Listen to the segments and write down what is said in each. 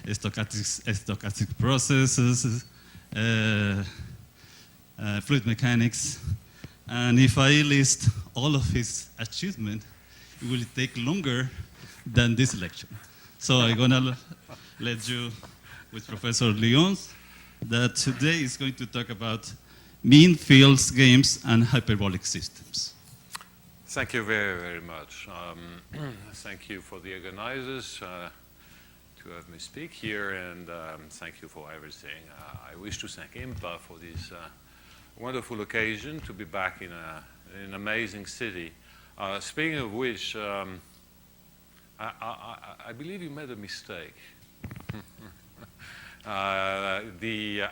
stochastic processes, fluid mechanics. And if I list all of his achievements, it will take longer than this lecture. So I'm gonna let you with Professor Lyons, that today is going to talk about mean fields, games, and hyperbolic systems. Thank you very, very much. Thank you for the organizers to have me speak here, and thank you for everything. I wish to thank IMPA for this wonderful occasion to be back in an amazing city. Speaking of which, I believe you made a mistake.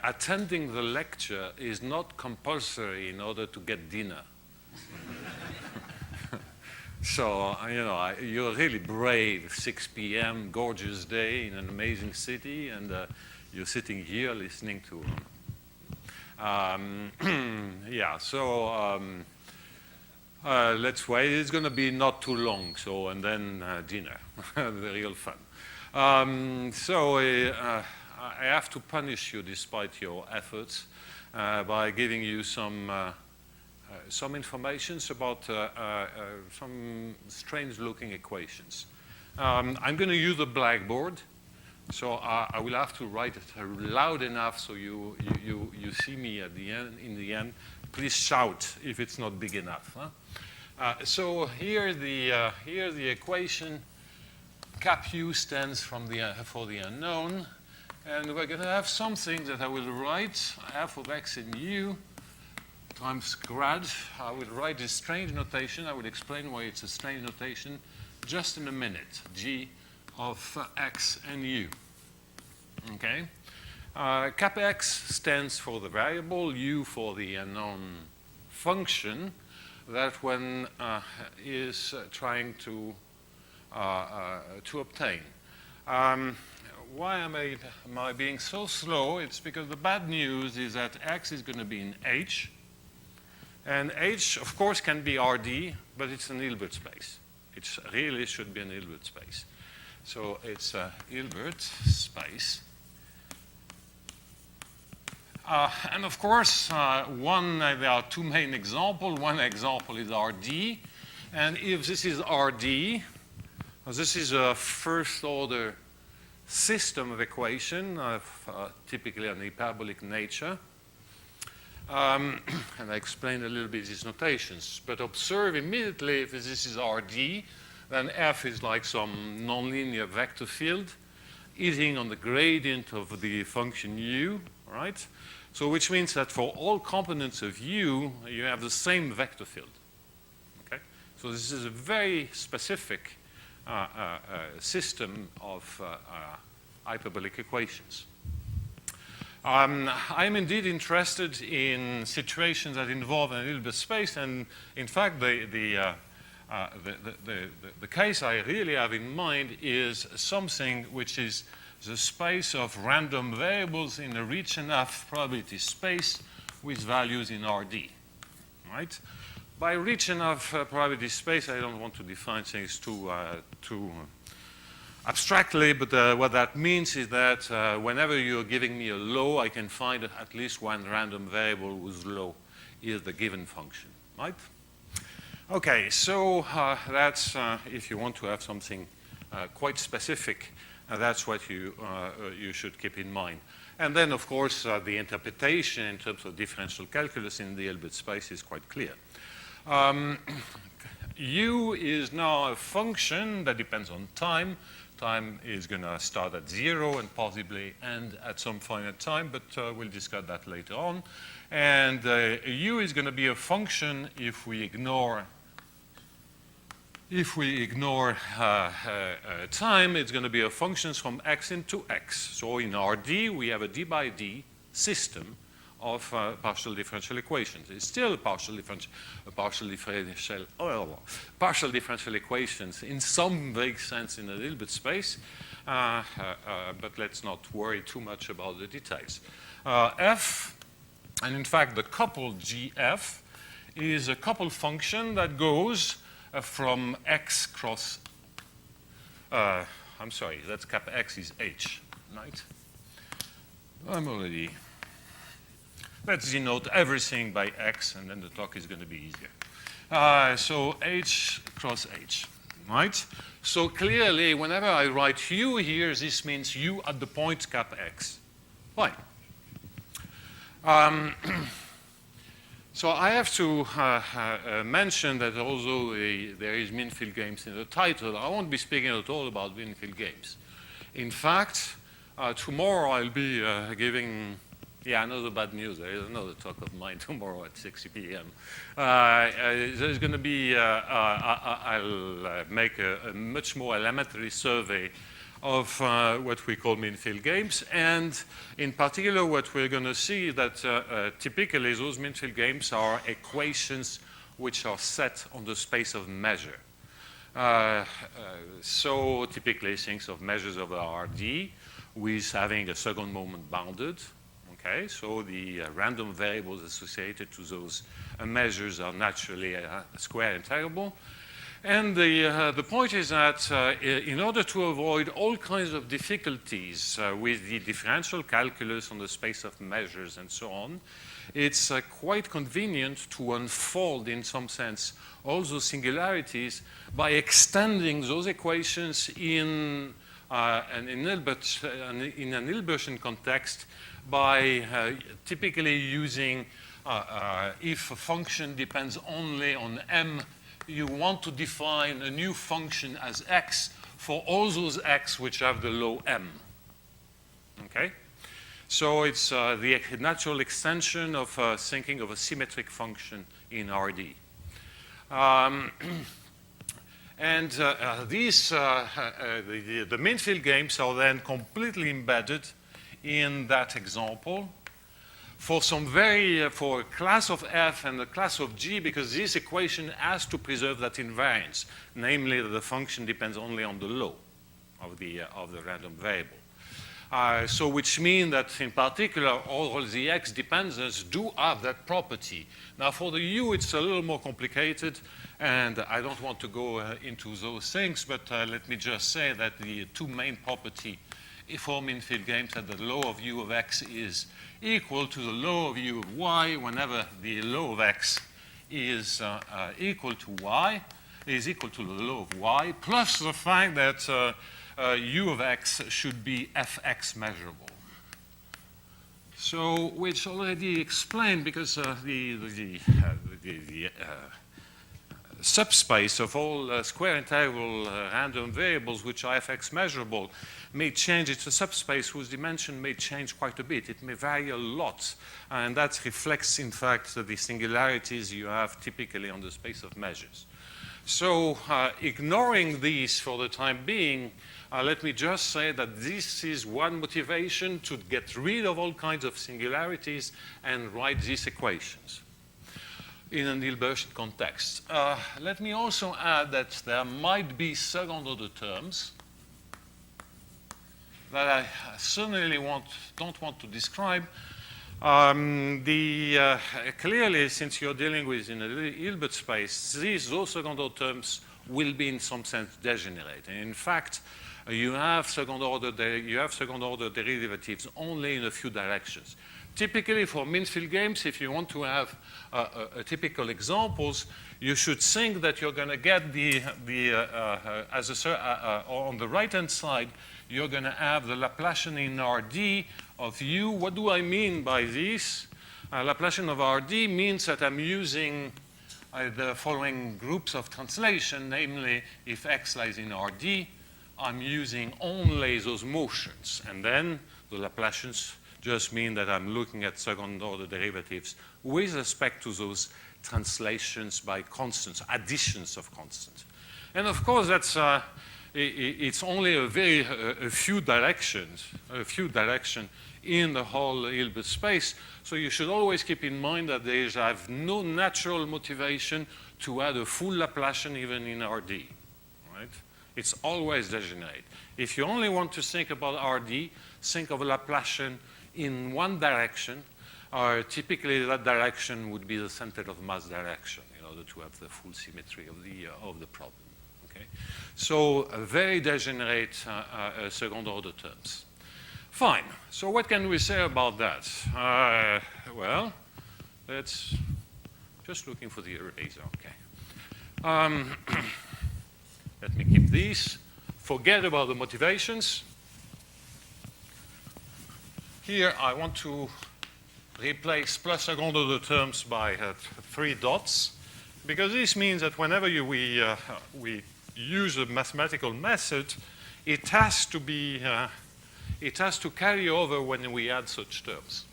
Attending the lecture is not compulsory in order to get dinner. So, you know, you're really brave. 6 p.m., gorgeous day in an amazing city, and you're sitting here listening to yeah, so let's wait. It's going to be not too long, so, and then dinner, the real fun. I have to punish you despite your efforts by giving you some information about some strange-looking equations. I'm going to use the blackboard, so I will have to write it loud enough so you see me at the end. In the end, please shout if it's not big enough. Huh? So here the equation. Cap U stands for the unknown, and we're going to have something that I will write f of x in u times grad. I will write this strange notation. I will explain why it's a strange notation just in a minute. G of x and u. Okay. Cap x stands for the variable, u for the unknown function that one is trying to obtain. Why am I being so slow? It's because the bad news is that x is going to be in H. And H, of course, can be RD, but it's an Hilbert space. It really should be an Hilbert space. So it's a Hilbert space. And of course, there are two main examples. One example is RD. And if this is RD, this is a first-order system of equation of typically an hyperbolic nature. And I explained a little bit these notations. But observe immediately if this is RD, then f is like some nonlinear vector field eating on the gradient of the function u, right? So which means that for all components of u, you have the same vector field. Okay? So this is a very specific system of hyperbolic equations. I'm indeed interested in situations that involve a Hilbert space, and in fact, the case I really have in mind is something which is the space of random variables in a rich enough probability space with values in RD, right? By rich enough probability space, I don't want to define things too abstractly, but what that means is that whenever you're giving me a low, I can find at least one random variable whose low is the given function, right? Okay, so that's, if you want to have something quite specific, that's what you should keep in mind. And then, of course, the interpretation in terms of differential calculus in the Hilbert space is quite clear. U is now a function that depends on time. Time is going to start at 0 and possibly end at some finite time, but we'll discuss that later on. And U is going to be a function if we ignore time. It's going to be a function from x into x. So in RD, we have a d by d system of partial differential equations. It's still partial differential equations in some vague sense in a Hilbert space, but let's not worry too much about the details. F, and in fact the couple GF, is a couple function that goes from x cross, I'm sorry, that's cap x is h. right? I'm already. Let's denote everything by X, and then the talk is going to be easier. So H cross H, right? So clearly, whenever I write U here, this means U at the point cap X. Fine. So I have to mention that although there is min-field games in the title, I won't be speaking at all about min-field games. In fact, tomorrow I'll be giving, another bad news. There is another talk of mine tomorrow at 6 p.m. There's going to be, I'll make a much more elementary survey of what we call min-field games. And in particular, what we're going to see is that typically those min-field games are equations which are set on the space of measure. So typically things of measures over RD with having a second moment bounded. Okay, so the random variables associated to those measures are naturally square integrable. And the point is that in order to avoid all kinds of difficulties with the differential calculus on the space of measures and so on, it's quite convenient to unfold, in some sense, all those singularities by extending those equations in an Hilbertian context by typically using, if a function depends only on m, you want to define a new function as x for all those x which have the low m. Okay? So it's the natural extension of thinking of a symmetric function in RD. And these, the min-field games are then completely embedded in that example for some for a class of f and a class of g, because this equation has to preserve that invariance, namely that the function depends only on the low of the random variable. So which means that in particular all the x dependents do have that property. Now for the u it's a little more complicated, and I don't want to go into those things, but let me just say that the two main property for min-field games that the low of u of x is equal to the low of u of y whenever the low of x is equal to y, is equal to the low of y, plus the fact that u of x should be fx measurable. So, which already explained, because the subspace of all square integral random variables which are fx measurable may change. It's a subspace whose dimension may change quite a bit. It may vary a lot, and that reflects, in fact, the singularities you have typically on the space of measures. So ignoring these for the time being, let me just say that this is one motivation to get rid of all kinds of singularities and write these equations in an Hilbertian context. Let me also add that there might be second-order terms that I certainly don't want to describe. Clearly, since you're dealing with in a Hilbert space, those second-order terms will be in some sense degenerate. And in fact, you have second-order derivatives only in a few directions. Typically, for min-field games, if you want to have typical examples, you should think that you're going to get on the right-hand side, you're going to have the Laplacian in RD of u. What do I mean by this? Laplacian of RD means that I'm using the following groups of translation, namely, if x lies in RD, I'm using only those motions. And then the Laplacians just mean that I'm looking at second-order derivatives with respect to those translations by constants, additions of constants. And of course, that's it's only a few directions in the whole Hilbert space. So you should always keep in mind that I have no natural motivation to add a full Laplacian even in RD, right? It's always degenerate. If you only want to think about RD, think of a Laplacian in one direction, or typically that direction would be the center of mass direction in order to have the full symmetry of the problem. Okay? So very degenerate second-order terms. Fine. So what can we say about that? Well, let's just looking for the eraser. Okay. Let me keep these. Forget about the motivations. Here I want to replace plus second order terms by 3 dots, because this means that whenever we use a mathematical method, it has to carry over when we add such terms.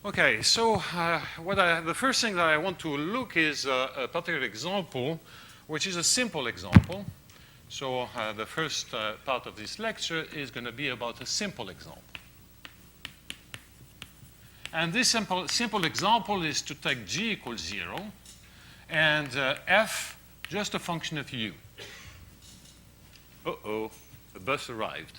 Okay, so the first thing that I want to look is a particular example, which is a simple example. So the first part of this lecture is going to be about a simple example. And this simple example is to take g equals 0 and f just a function of u. Uh-oh, the bus arrived.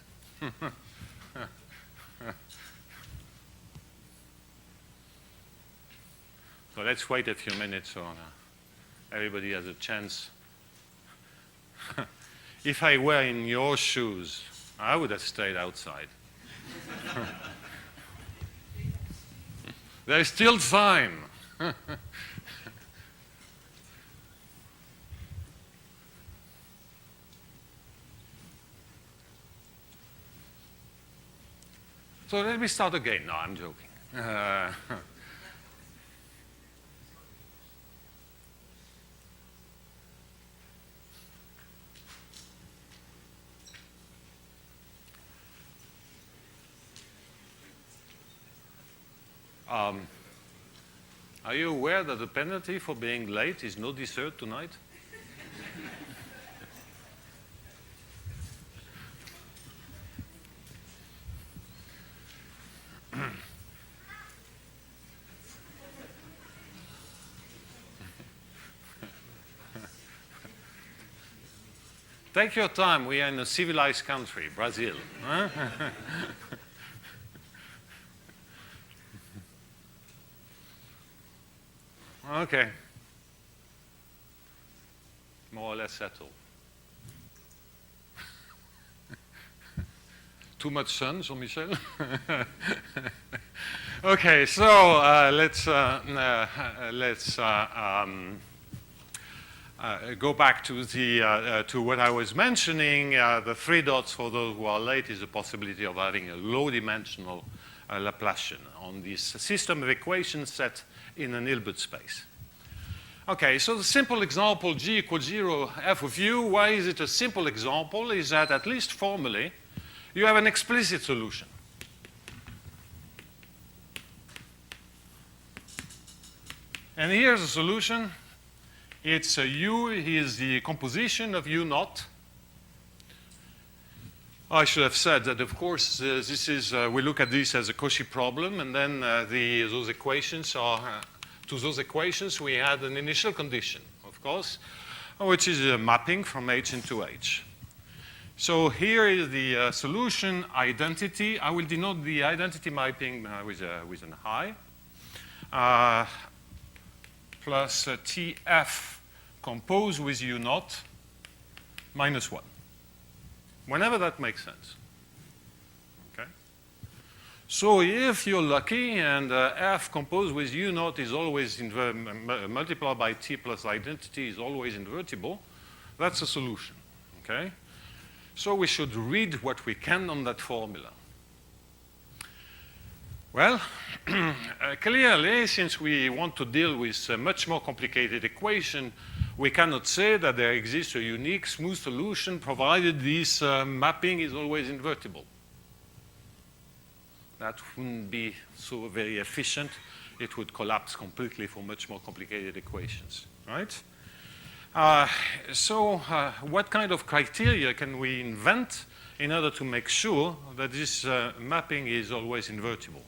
So let's wait a few minutes so everybody has a chance. If I were in your shoes, I would have stayed outside. There's still time. So let me start again. No, I'm joking. Are you aware that the penalty for being late is no dessert tonight? Take your time. We are in a civilized country, Brazil. Huh? Okay. More or less settled. Too much sun, Jean-Michel? Okay, so let's go back to to what I was mentioning. The 3 dots for those who are late is the possibility of having a low-dimensional Laplacian on this system of equations set in an Hilbert space. Okay, so the simple example g equals 0 f of u. Why is it a simple example? Is that at least formally you have an explicit solution. And here's the solution. It's u is the composition of u naught. I should have said that, of course, this is, we look at this as a Cauchy problem, and then those equations are, to those equations we add an initial condition, of course, which is a mapping from H into H. So here is the solution identity. I will denote the identity mapping with an I, plus TF composed with U naught minus 1. Whenever that makes sense. Okay? So if you're lucky and F composed with U naught is always multiplied by T plus identity is always invertible, that's a solution. Okay? So we should read what we can on that formula. Well, clearly, since we want to deal with a much more complicated equation, we cannot say that there exists a unique smooth solution provided this mapping is always invertible. That wouldn't be so very efficient. It would collapse completely for much more complicated equations, right? So what kind of criteria can we invent in order to make sure that this mapping is always invertible?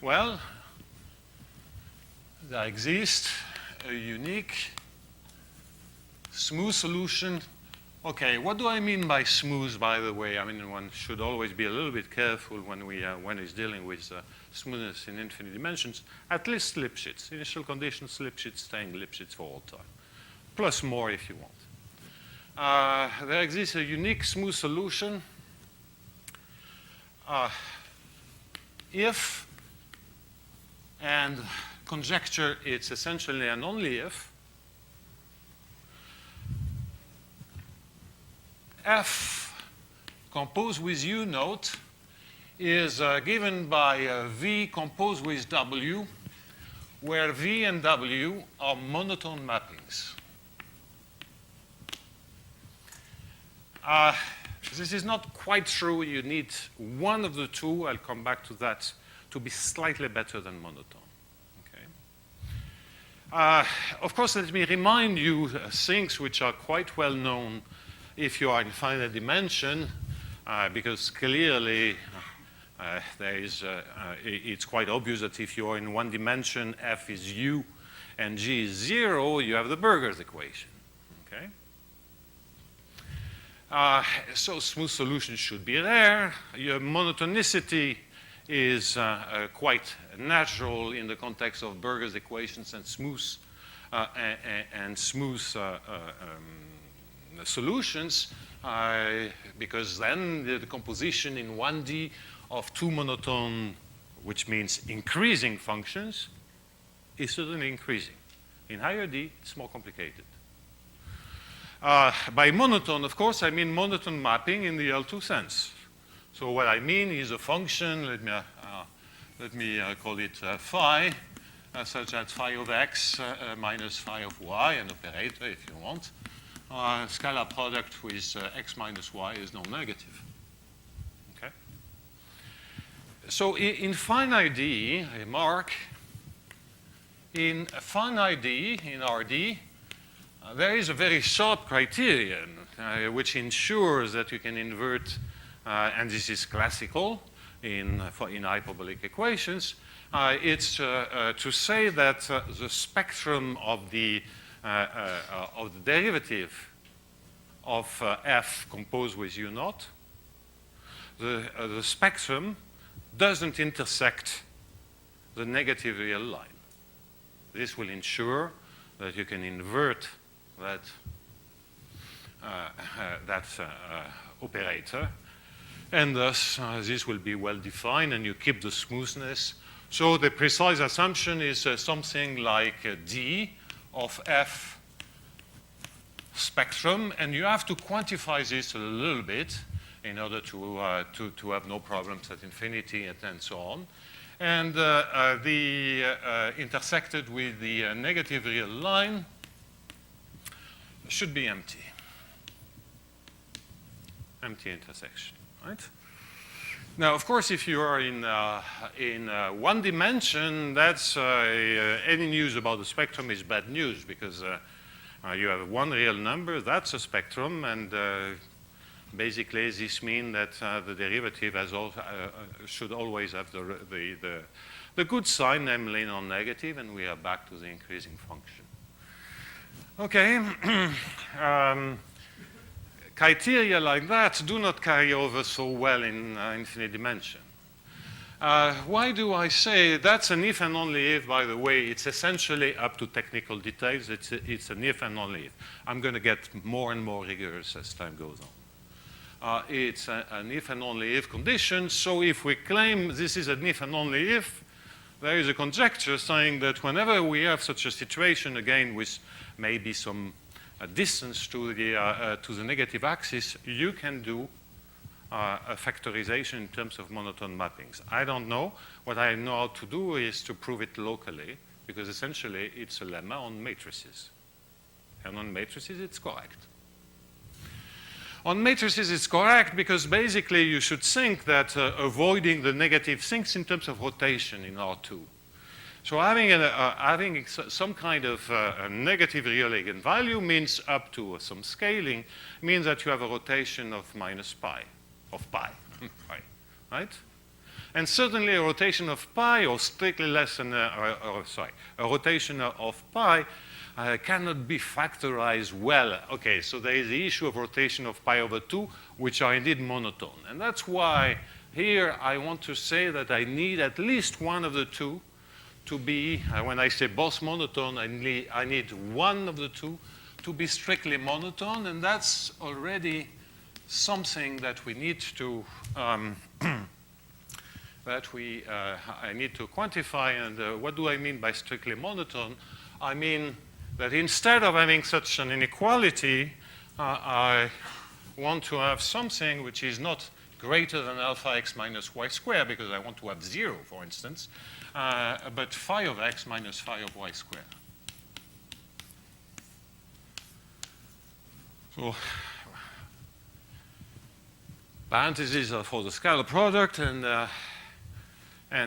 Well, there exists a unique smooth solution. Okay, what do I mean by smooth, by the way? I mean, one should always be a little bit careful when he's dealing with smoothness in infinite dimensions. At least Lipschitz. Initial conditions, Lipschitz, staying Lipschitz for all time. Plus more if you want. There exists a unique smooth solution if and conjecture it's essentially and only if F composed with U note is given by V composed with W, where V and W are monotone mappings. This is not quite true. You need one of the two. I'll come back to that, to be slightly better than monotone. Okay. Of course, let me remind you things which are quite well known if you are in finite dimension, because clearly it's quite obvious that if you are in one dimension, F is U and G is 0, you have the Burger's equation. Okay? So smooth solutions should be there. Your monotonicity is quite natural in the context of Burger's equations and smooth solutions, because then the composition in 1D of two monotone, which means increasing functions, is certainly increasing. In higher D, it's more complicated. By monotone, of course, I mean monotone mapping in the L2 sense. So what I mean is a function, let me call it phi, such that phi of x minus phi of y, an operator if you want. Scalar product with x minus y is non-negative. Okay? So in finite D, I mark, in finite D, in RD, there is a very sharp criterion which ensures that you can invert, and this is classical in hyperbolic equations. It's to say that the spectrum of the derivative of f composed with u naught, the spectrum doesn't intersect the negative real line. This will ensure that you can invert that operator, and thus this will be well defined, and you keep the smoothness. So the precise assumption is something like D of F spectrum, and you have to quantify this a little bit in order to have no problems at infinity and so on. And intersected with the negative real line should be empty. Empty intersection, right? Now, of course, if you are in one dimension, that's any news about the spectrum is bad news, because you have one real number, that's a spectrum, and basically this means that the derivative should always have the good sign, namely non-negative, and we are back to the increasing function. Okay. Criteria like that do not carry over so well in infinite dimension. Why do I say that's an if and only if? By the way, it's essentially up to technical details. It's an if and only if. I'm going to get more and more rigorous as time goes on. It's an if and only if condition. So if we claim this is an if and only if, there is a conjecture saying that whenever we have such a situation, again with maybe some distance to the negative axis, you can do a factorization in terms of monotone mappings. I don't know. What I know how to do is to prove it locally, because essentially it's a lemma on matrices. And on matrices, it's correct. On matrices, it's correct because basically you should think that avoiding the negative things in terms of rotation in R2. So having some kind of negative real eigenvalue means up to some scaling, means that you have a rotation of minus pi, right? And certainly a rotation of pi, or strictly less than, a rotation of pi cannot be factorized well. Okay, so there is the issue of rotation of pi over 2, which are indeed monotone. And that's why here I want to say that I need at least one of the two to be, when I say both monotone, I need one of the two to be strictly monotone, and that's already something that we need to that I need to quantify. And what do I mean by strictly monotone? I mean that instead of having such an inequality, I want to have something which is not greater than alpha x minus y squared, because I want to have 0, for instance, but phi of x minus phi of y squared. So parentheses are for the scalar product, and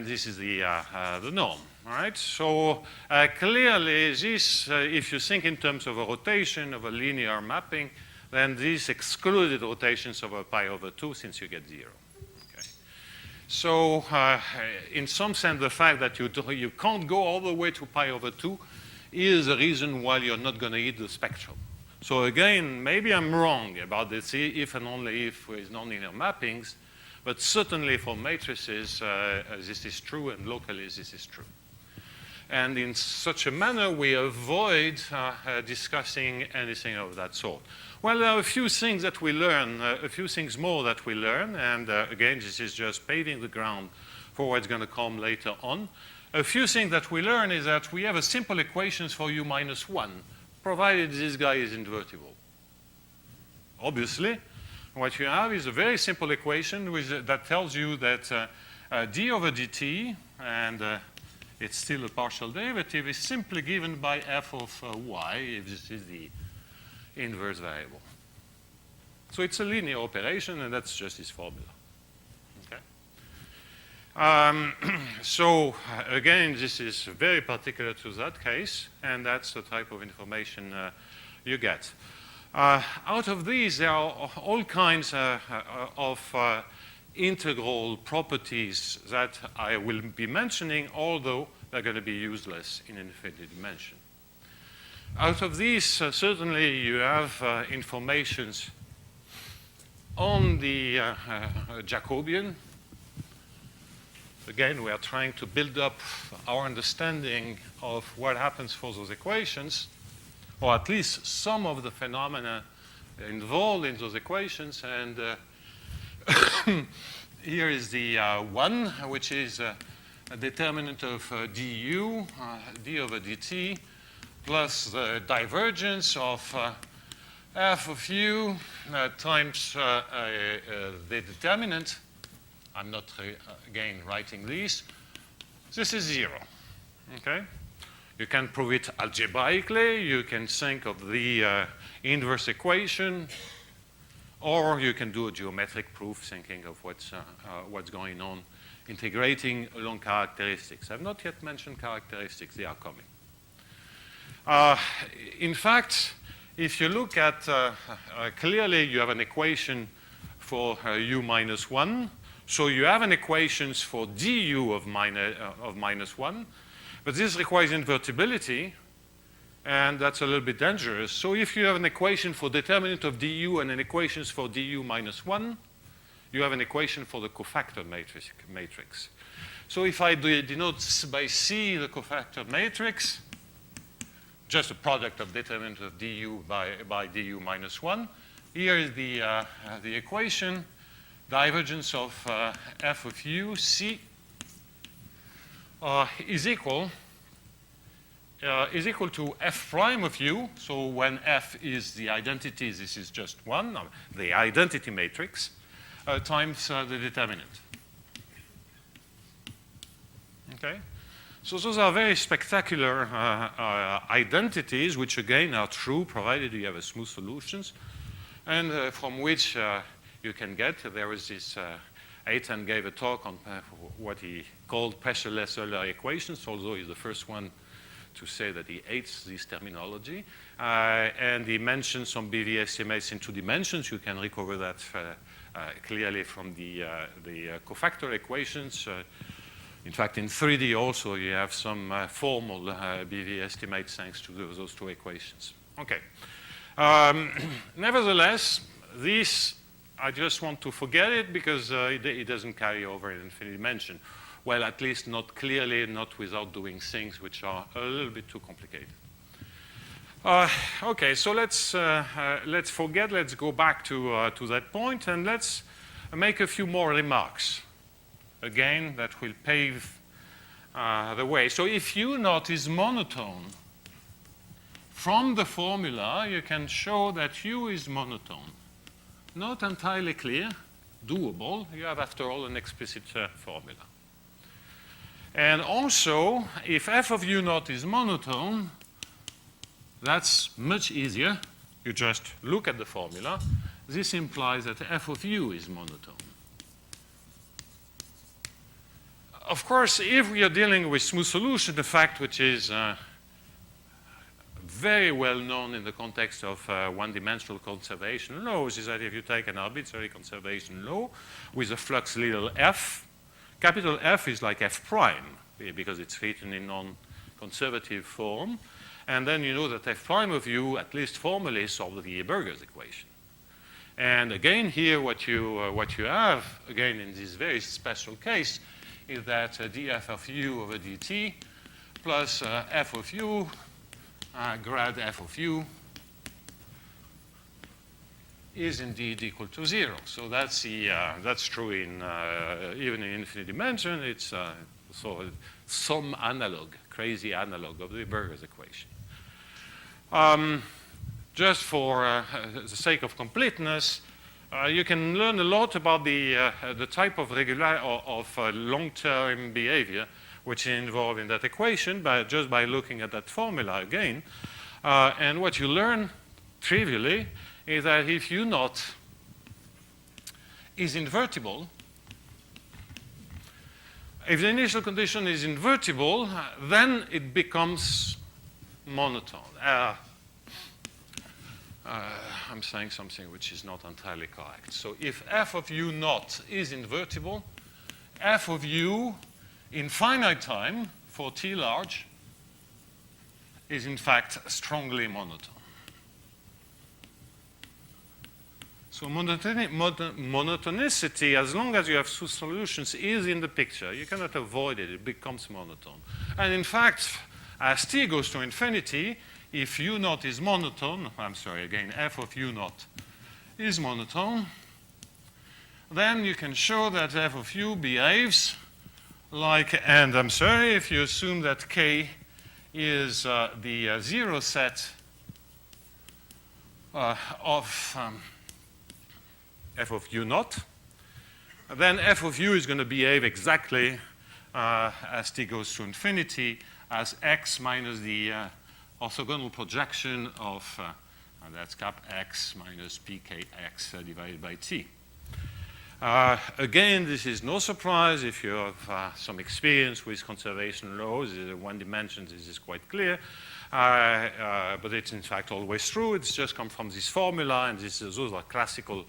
this is the norm. All right. So clearly, this, if you think in terms of a rotation of a linear mapping, then these excluded rotations over pi over 2, since you get 0. Okay. So in some sense, the fact that you can't go all the way to pi over 2 is the reason why you're not going to hit the spectrum. So again, maybe I'm wrong about this if and only if with nonlinear mappings, but certainly for matrices, this is true, and locally this is true. And in such a manner, we avoid discussing anything of that sort. Well, there are a few things that we learn, a few things more that we learn, and again, this is just paving the ground for what's going to come later on. A few things that we learn is that we have a simple equations for u minus 1, provided this guy is invertible. Obviously, what you have is a very simple equation that tells you that d over dt, and it's still a partial derivative, is simply given by f of y, if this is the inverse variable. So it's a linear operation, and that's just this formula. Okay. So again, this is very particular to that case, and that's the type of information you get. Out of these, there are all kinds of integral properties that I will be mentioning, although they're going to be useless in infinite dimension. Out of these, certainly you have informations on the Jacobian. Again, we are trying to build up our understanding of what happens for those equations, or at least some of the phenomena involved in those equations. And here is the one, which is a determinant of du, d over dt, plus the divergence of f of u times the determinant. I'm not, again, writing these. This is 0. Okay? You can prove it algebraically. You can think of the inverse equation, or you can do a geometric proof, thinking of what's going on, integrating along characteristics. I've not yet mentioned characteristics. They are coming. In fact, if you look at, clearly you have an equation for u minus 1. So you have an equations for du of minus 1. But this requires invertibility, and that's a little bit dangerous. So if you have an equation for determinant of du and an equations for du minus 1, you have an equation for the cofactor matrix. So if I denote by C the cofactor matrix, just a product of determinant of du by du minus 1, here is the equation, divergence of f of u, C, is equal to f prime of u. So when f is the identity, this is just 1, the identity matrix, times the determinant. Okay? So those are very spectacular identities, which again are true, provided you have a smooth solutions, and from which you can get. There was this, Eitan gave a talk on what he called pressureless Euler equations, although he's the first one to say that he hates this terminology. And he mentioned some BV estimates in 2 dimensions. You can recover that clearly from the cofactor equations. In fact, in 3D also, you have some formal BV estimates thanks to those 2 equations. Okay. Nevertheless, this, I just want to forget it because it doesn't carry over in infinite dimension. Well, at least not clearly, not without doing things which are a little bit too complicated. Okay, so let's forget. Let's go back to that point, and let's make a few more remarks. again, that will pave the way. So if U naught is monotone, from the formula, you can show that U is monotone. Not entirely clear, doable. You have, after all, an explicit formula. And also, if f of U naught is monotone, that's much easier. You just look at the formula. This implies that f of U is monotone. Of course, if we are dealing with smooth solution, the fact which is very well known in the context of one-dimensional conservation laws is that if you take an arbitrary conservation law with a flux little f, capital F is like f prime because it's written in non-conservative form. And then you know that f prime of U, at least formally, solves the Burger's equation. And again, here what you have, again, in this very special case, is that df of U over dt plus f of U grad f of U is indeed equal to 0. So that's true in even in infinite dimension. It's so some analog, crazy analog of the Burger's equation. Just for the sake of completeness, you can learn a lot about the type of long-term behavior which is involved in that equation just by looking at that formula again. And what you learn trivially is that if U naught is invertible, if the initial condition is invertible, then it becomes monotone. I'm saying something which is not entirely correct. So if f of U naught is invertible, f of U in finite time for t large is in fact strongly monotone. So monotonicity, as long as you have two solutions, is in the picture. You cannot avoid it. It becomes monotone. And in fact, as t goes to infinity, if U naught is monotone, I'm sorry, again, f of U naught is monotone, then you can show that f of U behaves like, and I'm sorry, if you assume that k is the zero set of f of U naught, then f of U is going to behave exactly as t goes to infinity as x minus the orthogonal projection of, that's cap x minus pkx divided by t. Again, this is no surprise if you have some experience with conservation laws. In one dimension, this is quite clear. But it's in fact always true. It's just come from this formula, and those are classical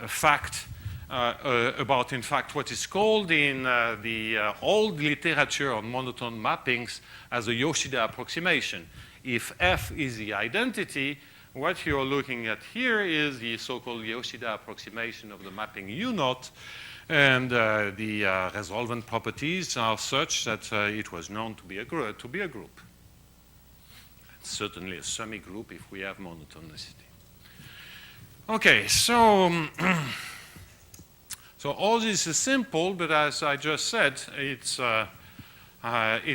fact about, in fact, what is called in the old literature on monotone mappings as the Yoshida approximation. If F is the identity, what you're looking at here is the so-called Yoshida approximation of the mapping U naught, and the resolvent properties are such that it was known to be a group. Certainly a semi-group if we have monotonicity. Okay, so so all this is simple, but as I just said, it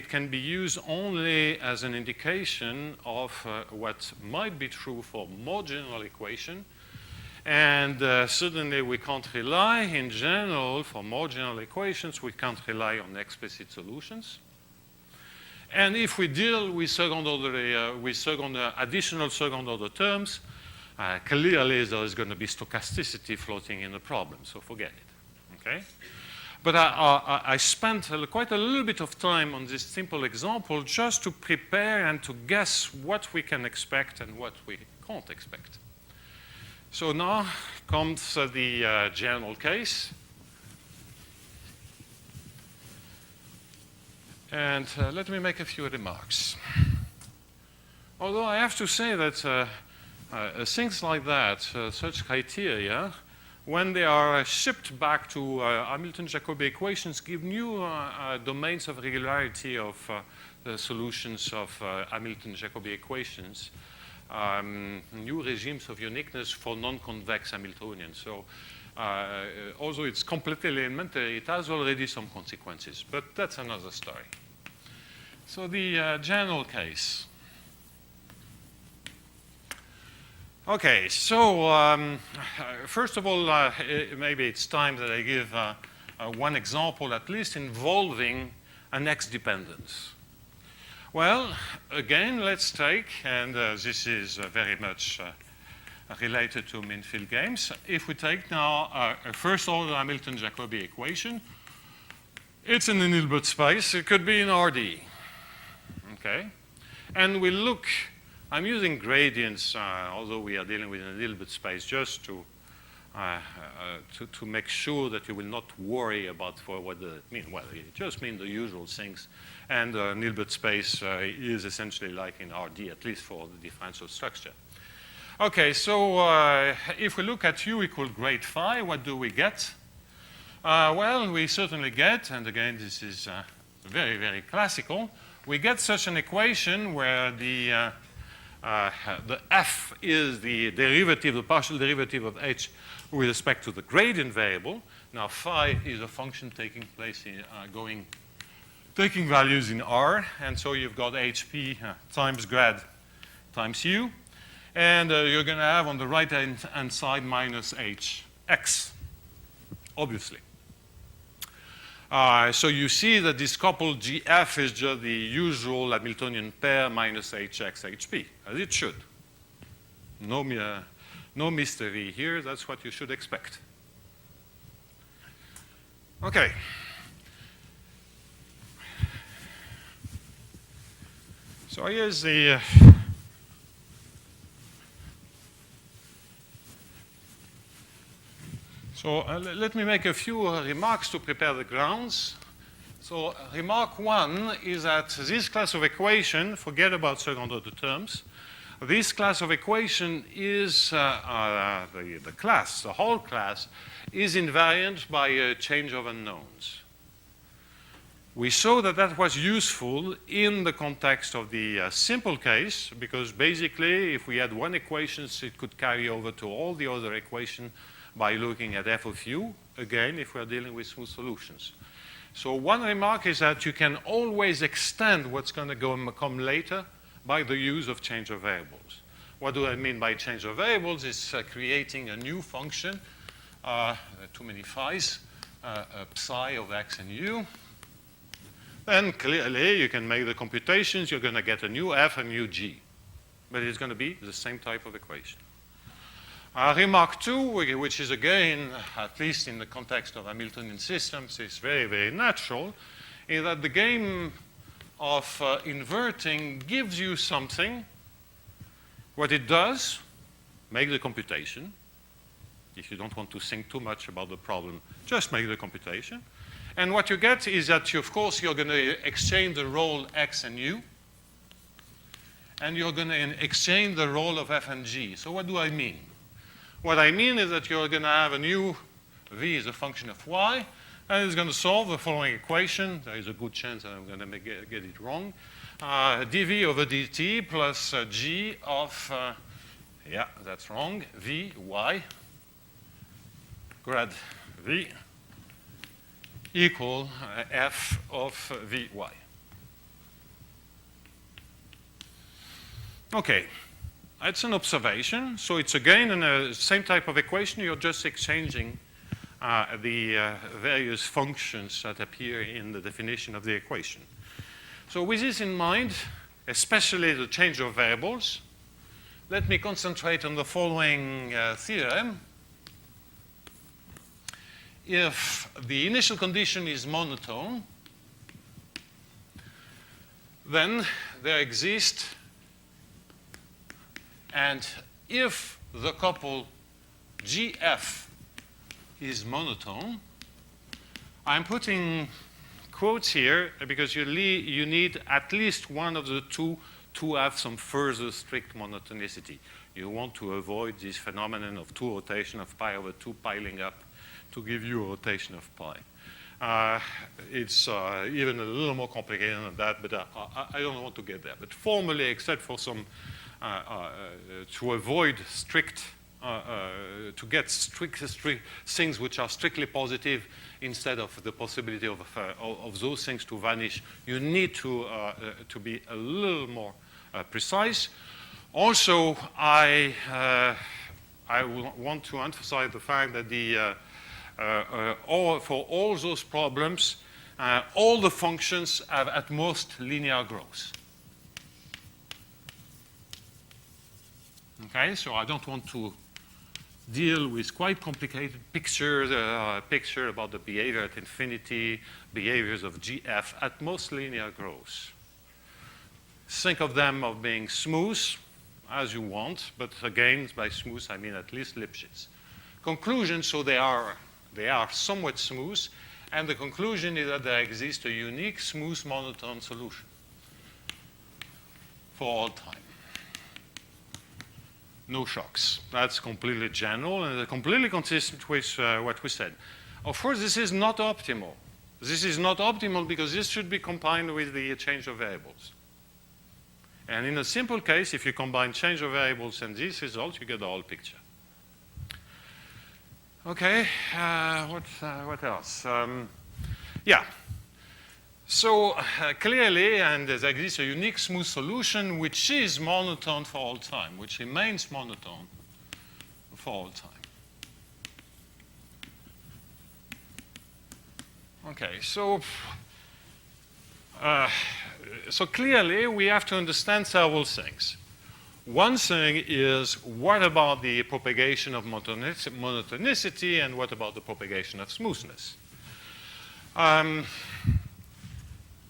can be used only as an indication of what might be true for more general equation. And certainly we can't rely in general, for more general equations, we can't rely on explicit solutions. And if we deal with additional second order terms, clearly there is going to be stochasticity floating in the problem, so forget it. Okay? But I spent quite a little bit of time on this simple example just to prepare and to guess what we can expect and what we can't expect. So now comes the general case. And let me make a few remarks. Although I have to say that things like that, such criteria, when they are shipped back to Hamilton-Jacobi equations, give new domains of regularity of the solutions of Hamilton-Jacobi equations, new regimes of uniqueness for non-convex Hamiltonians. So although it's completely elementary, it has already some consequences. But that's another story. So the general case. Okay, so first of all, maybe it's time that I give one example at least involving an X dependence. Well, again, let's take, and this is very much related to min-field games. If we take now a first-order Hamilton-Jacobi equation, it's in an Hilbert space. It could be in RD. Okay, and we look. I'm using gradients, although we are dealing with a Hilbert space, just to make sure that you will not worry about what does it mean. Well, it just means the usual things. And an Hilbert space is essentially like in RD, at least for the differential structure. Okay, so if we look at u equal grade phi, what do we get? Well, we certainly get, and again, this is very, very classical, we get such an equation where the f is the derivative, the partial derivative of h with respect to the gradient variable. Now, phi is a function taking place in taking values in R, and so you've got hp times grad times u, and you're going to have on the right-hand side minus hx, obviously. So you see that this coupled GF is just the usual Hamiltonian pair minus HX HP, as it should. No mystery here. That's what you should expect. Okay. So here's the So let me make a few remarks to prepare the grounds. So remark one is that this class of equation, forget about second-order terms, this class of equation is the class, the whole class, is invariant by a change of unknowns. We saw that that was useful in the context of the simple case, because basically if we had one equation, it could carry over to all the other equations by looking at f of u, again, if we're dealing with smooth solutions. So one remark is that you can always extend what's going to come later by the use of change of variables. What do I mean by change of variables? It's creating a new function, too many phi's, psi of x and u. Then clearly you can make the computations, you're going to get a new f and new g. But it's going to be the same type of equation. Remark two, which is again, at least in the context of Hamiltonian systems, is very, very natural, is that the game of inverting gives you something. What it does, make the computation. If you don't want to think too much about the problem, just make the computation. And what you get is that, of course, you're going to exchange the role x and u. And you're going to exchange the role of f and g. So what do I mean? What I mean is that you're going to have a new v is a function of y, and it's going to solve the following equation. There is a good chance that I'm going to get it wrong. dv over dt plus g of, yeah, that's wrong, v, y, grad v equal f of vy. Okay. It's an observation, so it's again the same type of equation. You're just exchanging the various functions that appear in the definition of the equation. So with this in mind, especially the change of variables, let me concentrate on the following theorem. If the initial condition is monotone, then there exists. And if the couple GF is monotone, I'm putting quotes here because you need at least one of the two to have some further strict monotonicity. You want to avoid this phenomenon of two rotation of pi over 2 piling up to give you a rotation of pi. It's even a little more complicated than that, but I don't want to get there. But formally, except for some to avoid strict to get strict things which are strictly positive instead of the possibility of those things to vanish. You need to be a little more precise. Also, I want to emphasize the fact that for all those problems, all the functions have at most linear growth. Okay, so I don't want to deal with quite complicated pictures about the behavior at infinity, behaviors of GF, at most linear growth. Think of them as being smooth, as you want, but again, by smooth, I mean at least Lipschitz. Conclusion, so they are somewhat smooth, and the conclusion is that there exists a unique smooth monotone solution for all time. No shocks. That's completely general and completely consistent with what we said. Of course, this is not optimal. This is not optimal because this should be combined with the change of variables. And in a simple case, if you combine change of variables and these results, you get the whole picture. Okay, what else? Yeah. So clearly, and there exists a unique smooth solution which is monotone for all time, which remains monotone for all time. Okay, so clearly we have to understand several things. One thing is, what about the propagation of monotonicity and what about the propagation of smoothness?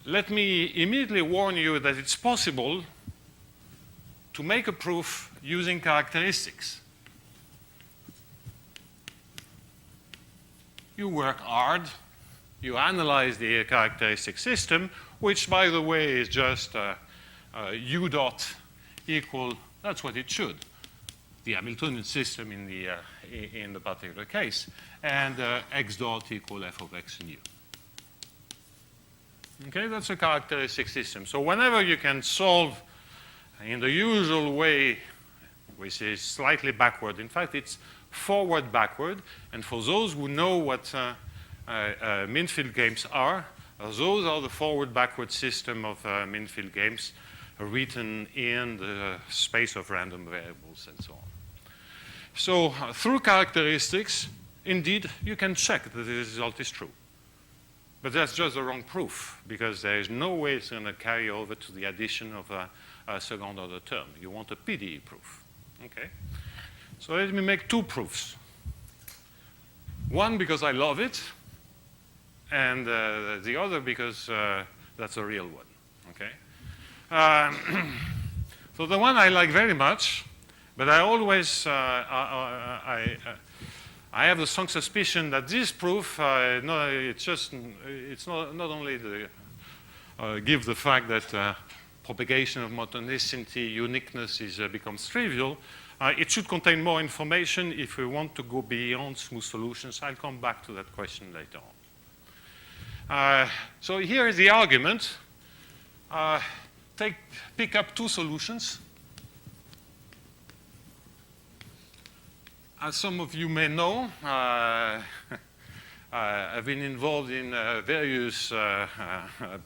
Let me immediately warn you that it's possible to make a proof using characteristics. You work hard, you analyze the characteristic system, which, by the way, is just U dot equal, that's what it should, the Hamiltonian system in the particular case, and X dot equal f of x and u. Okay, that's a characteristic system. So whenever you can solve in the usual way, which is slightly backward, in fact, it's forward-backward, and for those who know what min-field games are, those are the forward-backward system of min-field games written in the space of random variables and so on. So through characteristics, indeed, you can check that the result is true. But that's just the wrong proof, because there is no way it's going to carry over to the addition of a second-order term. You want a PDE proof. Okay? So let me make two proofs. One because I love it, and the other because that's a real one. Okay? So the one I like very much, but I always I have the strong suspicion that this proof, it's not only give the fact that propagation of monotonicity uniqueness becomes trivial, it should contain more information if we want to go beyond smooth solutions. I'll come back to that question later on. So here is the argument. Pick up two solutions. As some of you may know, I've been involved in various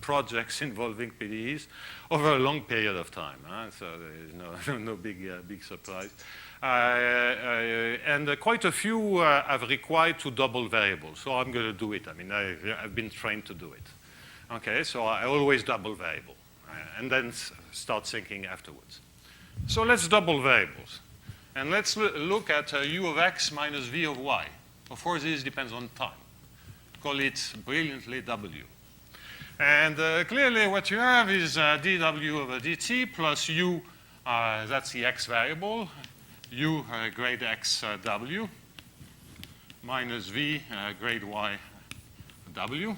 projects involving PDEs over a long period of time, so there is no big surprise. And quite a few have required to double variables, so I'm going to do it. I mean, I've been trained to do it. Okay, so I always double variable, and then start thinking afterwards. So let's double variables. And let's look at u of x minus v of y. Of course, this depends on time. Call it brilliantly w. And clearly what you have is dw over dt plus u, that's the x variable, u grade x w, minus v grade y w.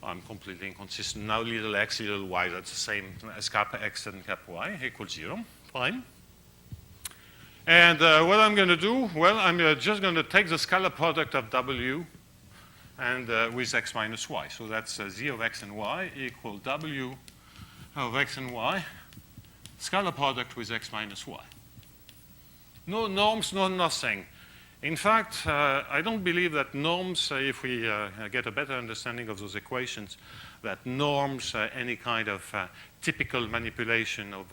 I'm completely inconsistent now. Little x, little y, that's the same as kappa x and kappa y equals 0. Fine. And what I'm going to do, well, I'm just going to take the scalar product of w and with x minus y. So that's z of x and y equal w of x and y, scalar product with x minus y. No norms, no nothing. In fact, I don't believe that norms, if we get a better understanding of those equations, that norms, any kind of typical manipulation of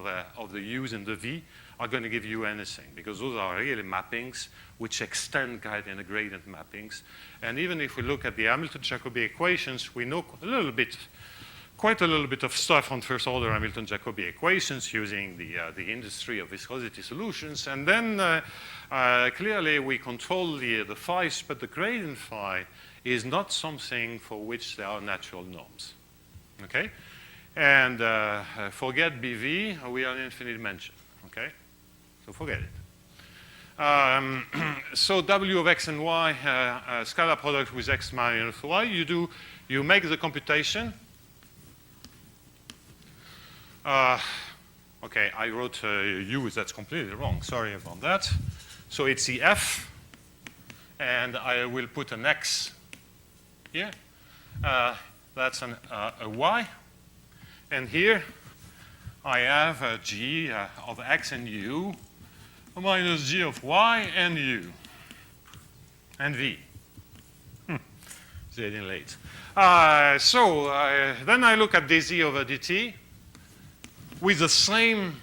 the u's and the v, are going to give you anything, because those are really mappings which extend gradient mappings. And even if we look at the Hamilton-Jacobi equations, we know quite a little bit of stuff on first-order Hamilton-Jacobi equations using the industry of viscosity solutions. And then clearly we control the phi's, but the gradient phi is not something for which there are natural norms. Okay? And forget BV, we are in infinite dimension. Okay? So forget it. So W of x and y, scalar product with x minus y, you make the computation. Okay, I wrote u, that's completely wrong. Sorry about that. So it's the f, and I will put an x here. That's a y. And here I have a g of x and u minus g of y and u and v. It's getting late. Then I look at dz over dt with the same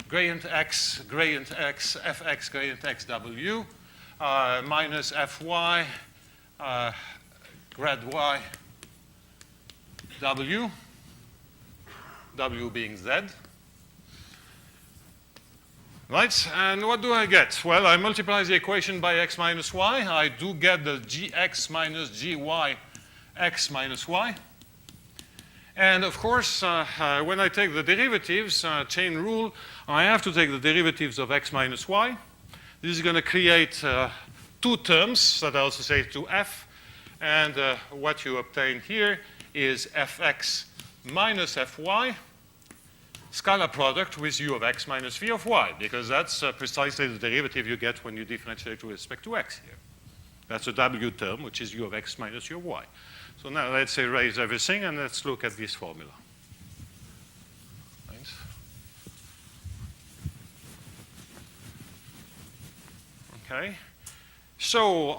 gradient x, fx, gradient x w, minus fy, grad y, w, w being z. Right, and what do I get? Well, I multiply the equation by x minus y. I do get the gx minus gy x minus y. And of course, when I take the derivatives, chain rule, I have to take the derivatives of x minus y. This is going to create two terms that I also say to f. And what you obtain here is fx minus fy, scalar product with u of x minus v of y, because that's precisely the derivative you get when you differentiate with respect to x here. That's a w term, which is u of x minus u of y. So now let's erase everything and let's look at this formula. Right. Okay. So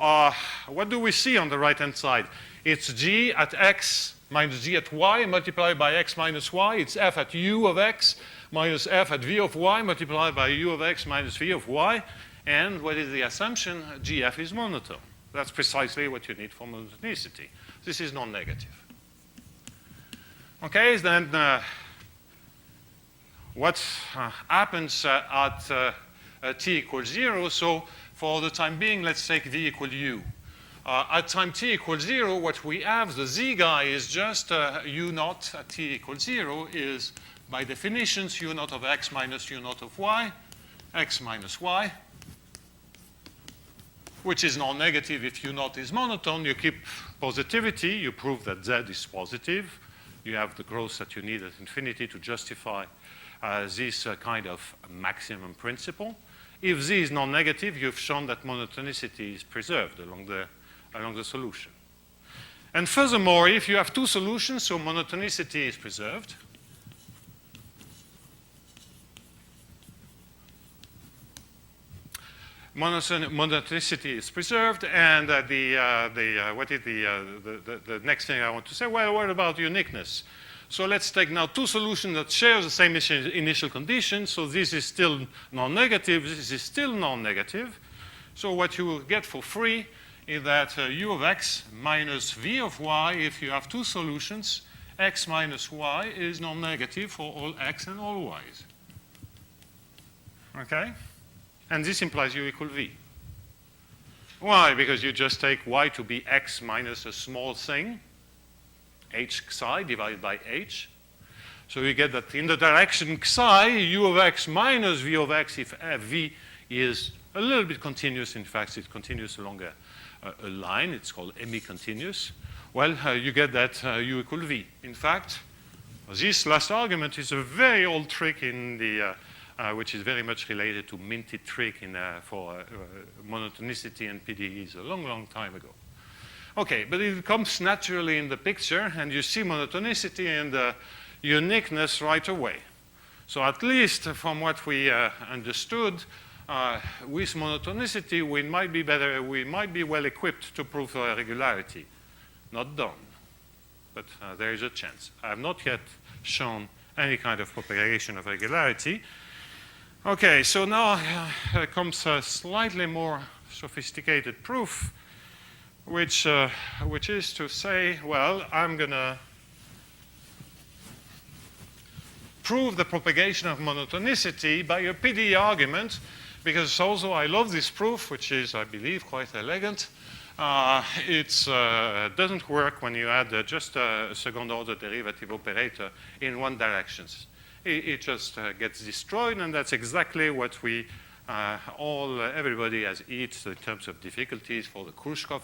what do we see on the right-hand side? It's g at x minus g at y multiplied by x minus y. It's f at u of x minus f at v of y multiplied by u of x minus v of y. And what is the assumption? Gf is monotone. That's precisely what you need for monotonicity. This is non-negative. Okay, then what happens at t equals 0? So for the time being, let's take v equal u. At time t equals 0, what we have, the z guy is just u naught at t equals 0 is, by definitions, u naught of x minus u naught of y, x minus y, which is non-negative if u naught is monotone. You keep positivity. You prove that z is positive. You have the growth that you need at infinity to justify this kind of maximum principle. If z is non-negative, you've shown that monotonicity is preserved along the solution. And furthermore, if you have two solutions, so monotonicity is preserved. Monotonicity is preserved, and what is the next thing I want to say? Well, what about uniqueness? So let's take now two solutions that share the same initial conditions. So this is still non-negative, this is still non-negative. So what you will get for free is that u of x minus v of y, if you have two solutions, x minus y is non-negative for all x and all y's. Okay? And this implies u equal v. Why? Because you just take y to be x minus a small thing, h psi divided by h. So you get that in the direction psi, u of x minus v of x, if v is a little bit continuous. In fact, it's continuous along a line. It's called hemi-continuous. Well, you get that u equal v. In fact, this last argument is a very old trick in the which is very much related to minted trick for monotonicity and PDEs a long, long time ago. Okay, but it comes naturally in the picture, and you see monotonicity and uniqueness right away. So at least from what we understood, with monotonicity, we might be well equipped to prove regularity. Not done, but there is a chance. I have not yet shown any kind of propagation of regularity. Okay, so now comes a slightly more sophisticated proof, which is to say, well, I'm going to prove the propagation of monotonicity by a PDE argument, because also I love this proof, which is, I believe, quite elegant. It doesn't work when you add just a second-order derivative operator in one direction. It just gets destroyed, and that's exactly what we everybody has eats in terms of difficulties for the Khrushchev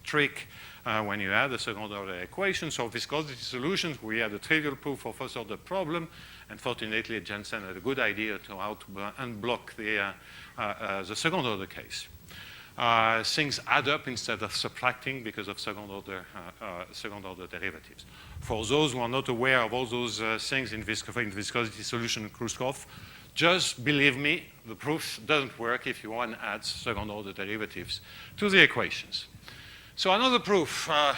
trick when you add a second-order equation. So viscosity solutions, we had a trivial proof for first-order problem, and fortunately Jensen had a good idea to how to unblock the second-order case. Things add up instead of subtracting because of second-order derivatives. For those who are not aware of all those things in viscosity solution in Khrushchev, just believe me, the proof doesn't work if you want to add second-order derivatives to the equations. So another proof, now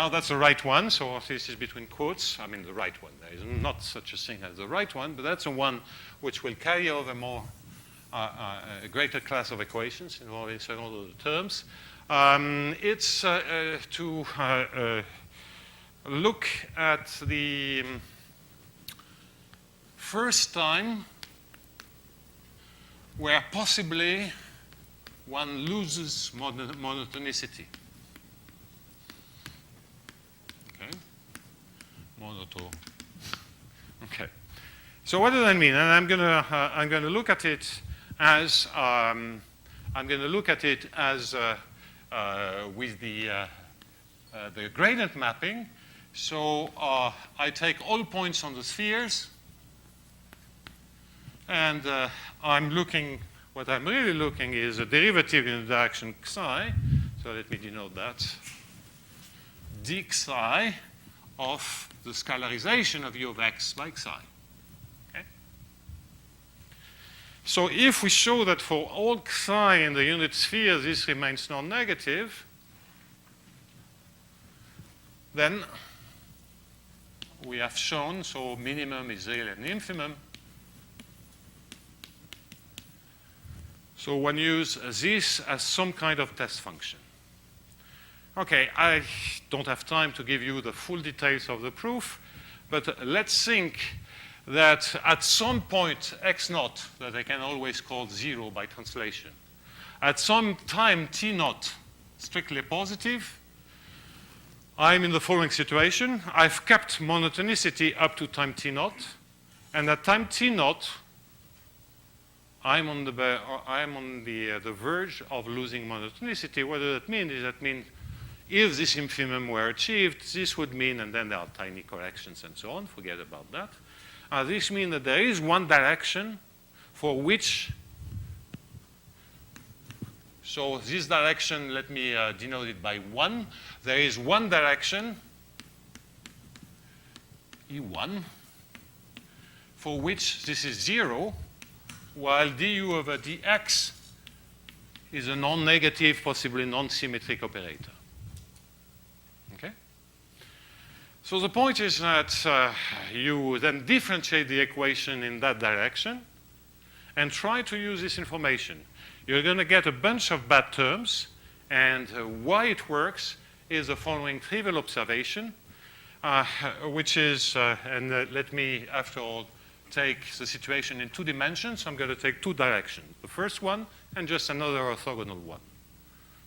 that's the right one, so this is between quotes, I mean the right one. There is not such a thing as the right one, but that's the one which will carry over more a greater class of equations involving second-order terms. It's to look at the first time where possibly one loses monotonicity. Okay, monoto. Okay. So what does that mean? And I'm going to look at it as with the gradient mapping. So I take all points on the spheres, and what I'm really looking is a derivative in the direction psi. So let me denote that. D psi of the scalarization of u of x by psi. Okay? So if we show that for all psi in the unit sphere this remains non-negative, then we have shown, so minimum is real and infimum. So one use this as some kind of test function. Okay, I don't have time to give you the full details of the proof, but let's think that at some point x naught, that I can always call 0 by translation, at some time t naught, strictly positive, I'm in the following situation. I've kept monotonicity up to time t naught, and at time t naught, I'm on the verge of losing monotonicity. What does that mean? Does that mean if this infimum were achieved, this would mean, and then there are tiny corrections and so on, forget about that. This means that there is one direction for which, so this direction, let me denote it by 1. There is one direction, E1, for which this is 0, while du over dx is a non-negative, possibly non-symmetric operator. Okay? So the point is that you then differentiate the equation in that direction and try to use this information. You're going to get a bunch of bad terms, and why it works is the following trivial observation, which is, let me, after all, take the situation in 2 dimensions. I'm going to take 2 directions. The first one and just another orthogonal one.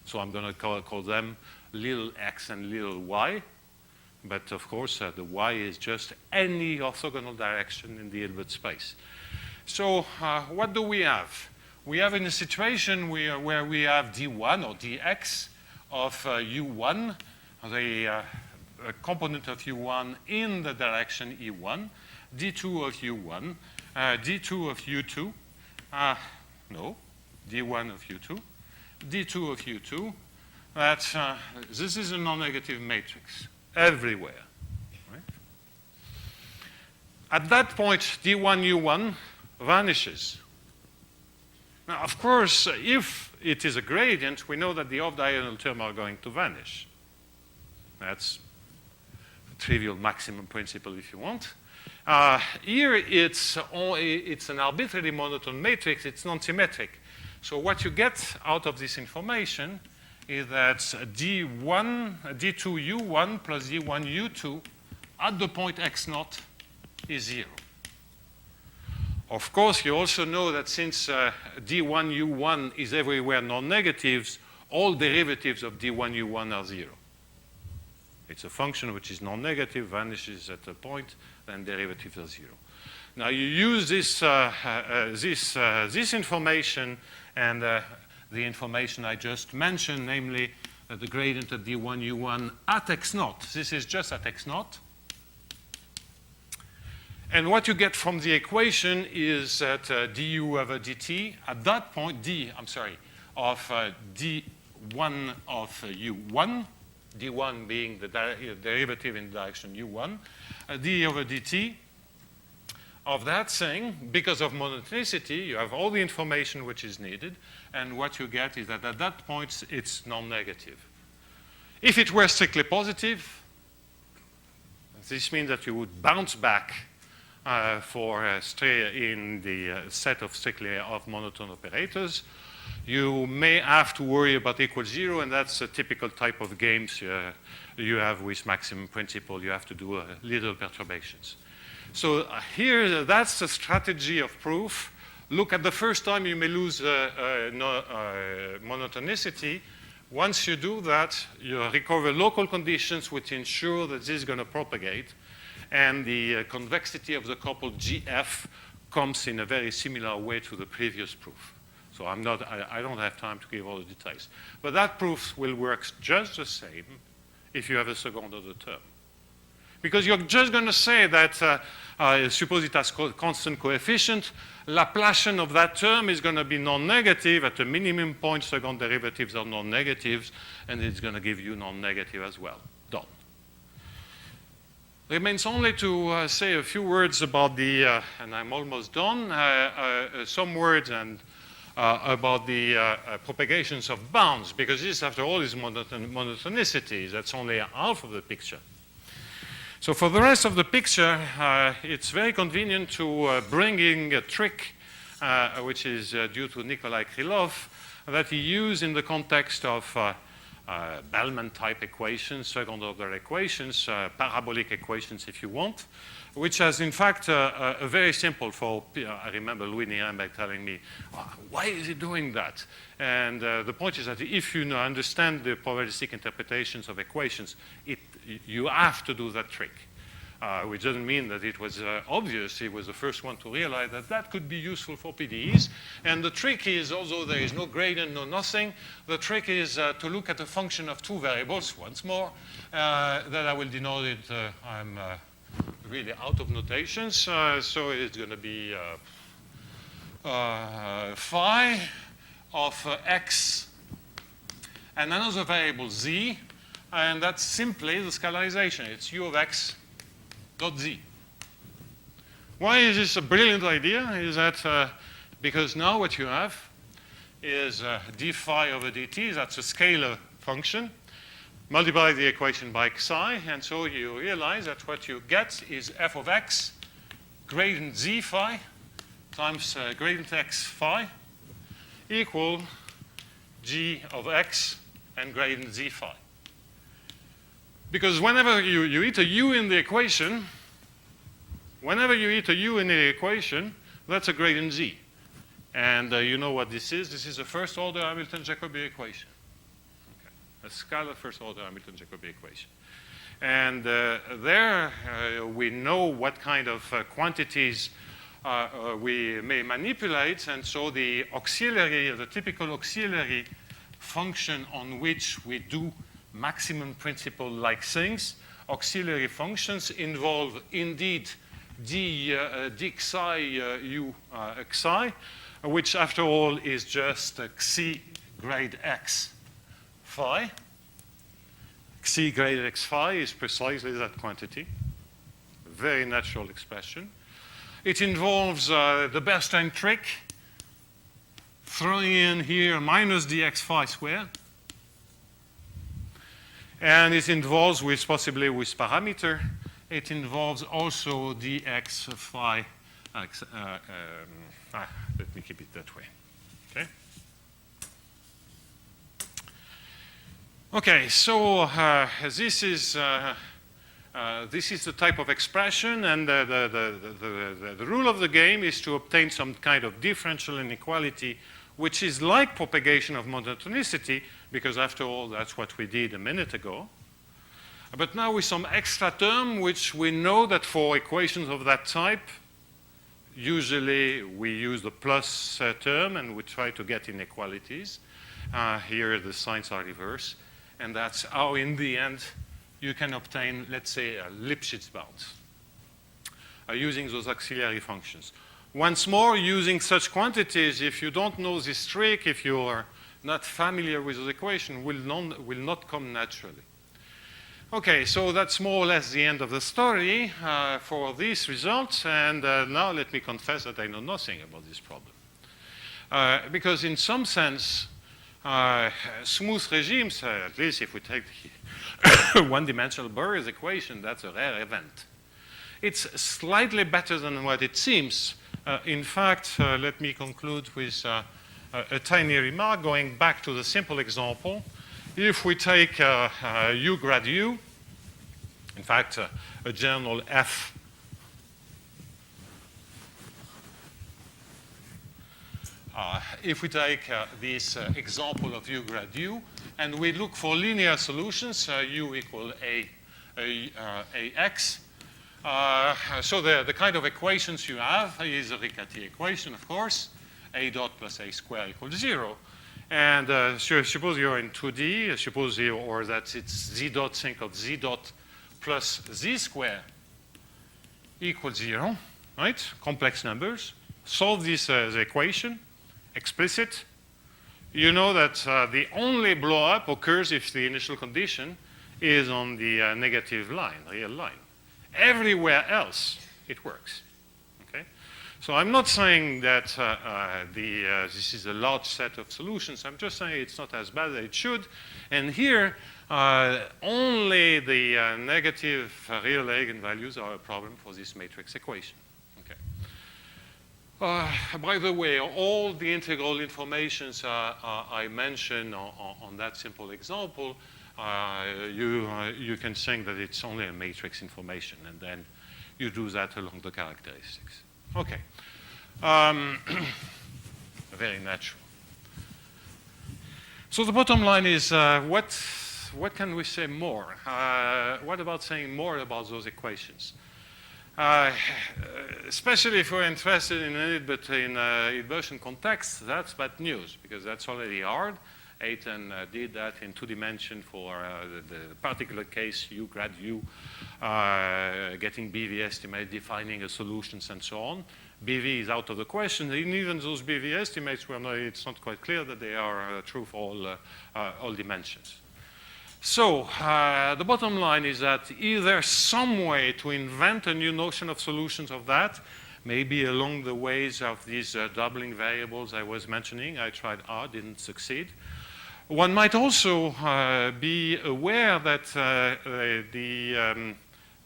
So I'm going to call them little x and little y. But of course, the y is just any orthogonal direction in the Hilbert space. So what do we have? We have in a situation where we have d1 or dx of u1, the component of u1 in the direction e1, d2 of u1, d2 of u2, no, d1 of u2, d2 of u2, that this is a non-negative matrix everywhere. Right? at that point, d1, u1 vanishes. Now, of course, if it is a gradient, we know that the off-diagonal terms are going to vanish. That's a trivial maximum principle if you want. Here, it's an arbitrarily monotone matrix. It's non-symmetric. So what you get out of this information is that d2u1 plus d1u2 at the point x0 is 0. Of course, you also know that since d1u1 is everywhere non-negatives, all derivatives of d1u1 are 0. It's a function which is non-negative, vanishes at a point, then derivatives are 0. Now you use this information and the information I just mentioned, namely the gradient of d1u1 at x0. This is just at x0. And what you get from the equation is that du over dt at that point, of d1 of u1, d1 being the derivative in the direction u1, d over dt of that thing, because of monotonicity, you have all the information which is needed, and what you get is that at that point, it's non-negative. If it were strictly positive, this means that you would bounce back in the set of strictly off monotone operators. You may have to worry about equal 0, and that's a typical type of games you have with maximum principle. You have to do little perturbations. So here, that's the strategy of proof. Look, at the first time you may lose monotonicity. Once you do that, you recover local conditions which ensure that this is going to propagate. And the convexity of the couple GF comes in a very similar way to the previous proof. So I don't have time to give all the details. But that proof will work just the same if you have a second order term. Because you're just going to say that, suppose it has constant coefficient, Laplacian of that term is going to be non-negative. At a minimum point, second derivatives are non-negatives, and it's going to give you non-negative as well. Done. Remains only to say a few words about the, and I'm almost done, some words about the propagations of bounds, because this, after all, is monotonicity. That's only half of the picture. So for the rest of the picture, it's very convenient to bring in a trick, which is due to Nikolai Krylov, that he used in the context of Bellman-type equations, second-order equations, parabolic equations if you want, which has in fact a very simple for, I remember Louis Nirenberg telling me, why is he doing that? And the point is that if you understand the probabilistic interpretations of equations, you have to do that trick. Which doesn't mean that it was obvious. He was the first one to realize that that could be useful for PDEs. And the trick is, although there is no gradient, no nothing, the trick is to look at a function of two variables, once more, that I will denote it. I'm really out of notations, so it's going to be phi of x and another variable z, and that's simply the scalarization. It's u of x dot z. Why is this a brilliant idea? Is that because now what you have is d phi over dt, that's a scalar function. Multiply the equation by xi, and so you realize that what you get is f of x gradient z phi times gradient x phi equal g of x and gradient z phi. Because whenever you eat a u in the equation, that's a gradient z. And you know what this is. This is a first-order Hamilton-Jacobi equation. Okay. A scalar first-order Hamilton-Jacobi equation. And there we know what kind of quantities we may manipulate. And so the typical auxiliary function on which we do maximum principle-like things, auxiliary functions involve indeed d xi u xi, which after all is just xi grade x phi. Xi grade x phi is precisely that quantity, a very natural expression. It involves the Bernstein trick, throwing in here minus dx phi squared. And it involves, possibly with parameter, it involves also dx phi. Let me keep it that way. Okay. Okay, so this is the type of expression, and the rule of the game is to obtain some kind of differential inequality, which is like propagation of monotonicity, because after all, that's what we did a minute ago. But now with some extra term, which we know that for equations of that type, usually we use the plus term, and we try to get inequalities. Here the signs are reversed. And that's how, in the end, you can obtain, let's say, Lipschitz bounds using those auxiliary functions. Once more, using such quantities, if you don't know this trick, if you are not familiar with those equations, will not come naturally. Okay, so that's more or less the end of the story for these results. And now let me confess that I know nothing about this problem. Because in some sense, smooth regimes, at least if we take the one-dimensional Burry's equation, that's a rare event. It's slightly better than what it seems. In fact, let me conclude with a tiny remark going back to the simple example. If we take U grad U, in fact, a general F if we take this example of U grad U, and we look for linear solutions, U equal AX, so the kind of equations you have is a Riccati equation, of course, A dot plus A square equals 0. And suppose you're in 2D, suppose or that it's Z dot, think of Z dot plus Z square equals 0, right? Complex numbers. Solve this equation. Explicit, you know that the only blow up occurs if the initial condition is on the negative line, real line. Everywhere else, it works. Okay? So I'm not saying that this is a large set of solutions. I'm just saying it's not as bad as it should. And here, only the negative real eigenvalues are a problem for this matrix equation. By the way, all the integral informations I mentioned on that simple example, you can think that it's only a matrix information, and then you do that along the characteristics. Okay. Very natural. So the bottom line is, what can we say more? What about saying more about those equations? Especially if we're interested in it, but in inversion context, that's bad news, because that's already hard. Ayton did that in 2 dimensions for the particular case, U grad U, getting BV estimate, defining a solutions, and so on. BV is out of the question, and even those BV estimates, it's not quite clear that they are true for all dimensions. So the bottom line is that either some way to invent a new notion of solutions of that, maybe along the ways of these doubling variables I was mentioning. I tried R, didn't succeed. One might also be aware that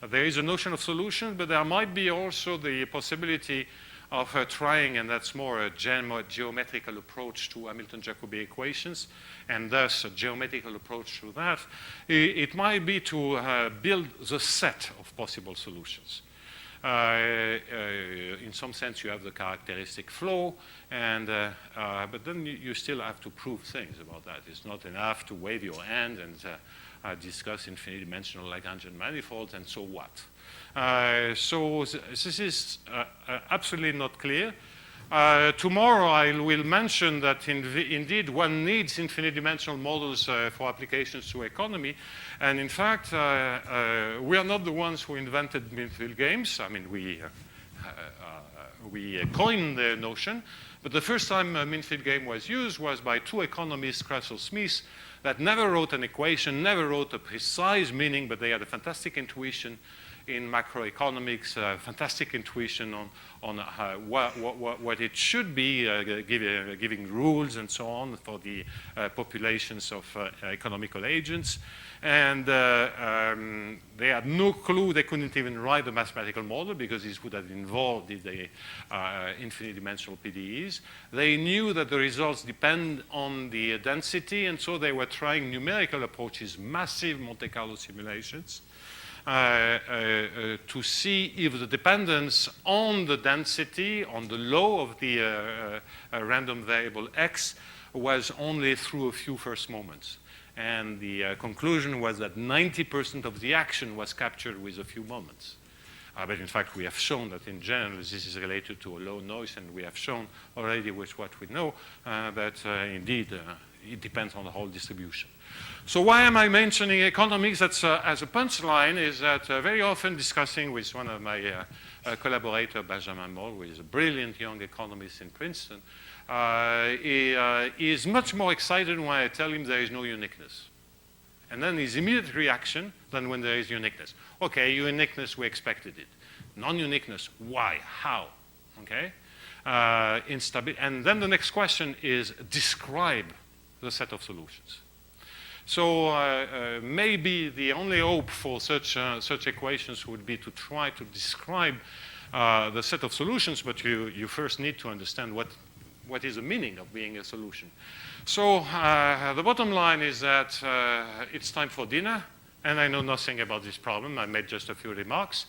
there is a notion of solution, but there might be also the possibility of trying, and that's more a geometrical approach to Hamilton-Jacobi equations, and thus a geometrical approach to that. It might be to build the set of possible solutions. In some sense, you have the characteristic flow, and but then you still have to prove things about that. It's not enough to wave your hand and discuss infinite-dimensional Lagrangian manifolds, and so what? So this is absolutely not clear. Tomorrow I will mention that indeed one needs infinite-dimensional models for applications to economy. And in fact, we are not the ones who invented min-field games. I mean, we coined the notion. But the first time a min-field game was used was by 2 economists, Russell Smith, that never wrote an equation, never wrote a precise meaning, but they had a fantastic intuition. in macroeconomics, fantastic intuition on what it should be, giving rules and so on for the populations of economical agents. And they had no clue, they couldn't even write the mathematical model because this would have involved the infinite dimensional PDEs. They knew that the results depend on the density, and so they were trying numerical approaches, massive Monte Carlo simulations, to see if the dependence on the density, on the law of the random variable x, was only through a few first moments. And the conclusion was that 90% of the action was captured with a few moments. But in fact, we have shown that in general, this is related to a low noise, and we have shown already with what we know that indeed it depends on the whole distribution. So why am I mentioning economics? That's as a punchline is that very often discussing with one of my collaborators, Benjamin Moll, who is a brilliant young economist in Princeton, he is much more excited when I tell him there is no uniqueness. And then his immediate reaction than when there is uniqueness. Okay, uniqueness, we expected it. Non-uniqueness, why, how, okay? And then the next question is describe the set of solutions. So maybe the only hope for such equations would be to try to describe the set of solutions, but you first need to understand what is the meaning of being a solution. So the bottom line is that it's time for dinner, and I know nothing about this problem. I made just a few remarks.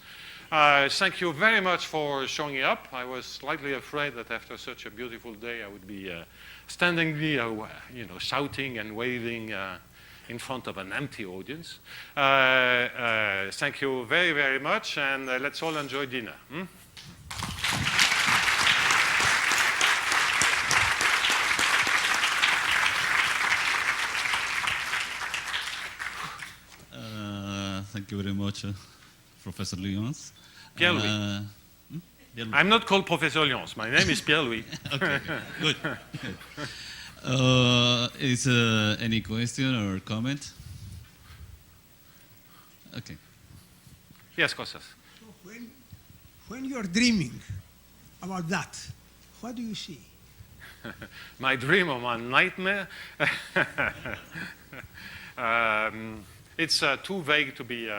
Thank you very much for showing up. I was slightly afraid that after such a beautiful day, I would be standing there, shouting and waving in front of an empty audience. Thank you very, very much, and let's all enjoy dinner. Thank you very much, Professor Lyons. Pierre-Louis. I'm not called Professor Lyons. My name is Pierre-Louis. Okay, good. Is any question or comment? Okay. Yes, Kostas. So when you're dreaming about that, what do you see? My dream or my nightmare? It's too vague to be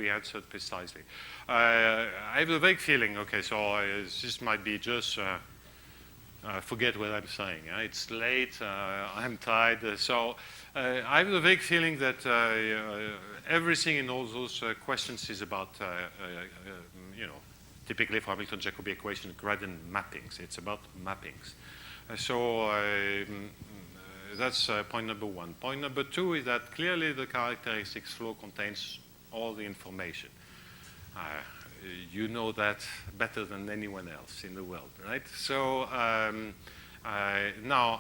answered precisely. I have a vague feeling, okay, so this might be just forget what I'm saying. It's late, I'm tired, so I have a vague feeling that everything in all those questions is about, typically for Hamilton-Jacobi equation, gradient mappings. It's about mappings. That's point number one. Point number two is that clearly the characteristics flow contains all the information. You know that better than anyone else in the world, right? So now,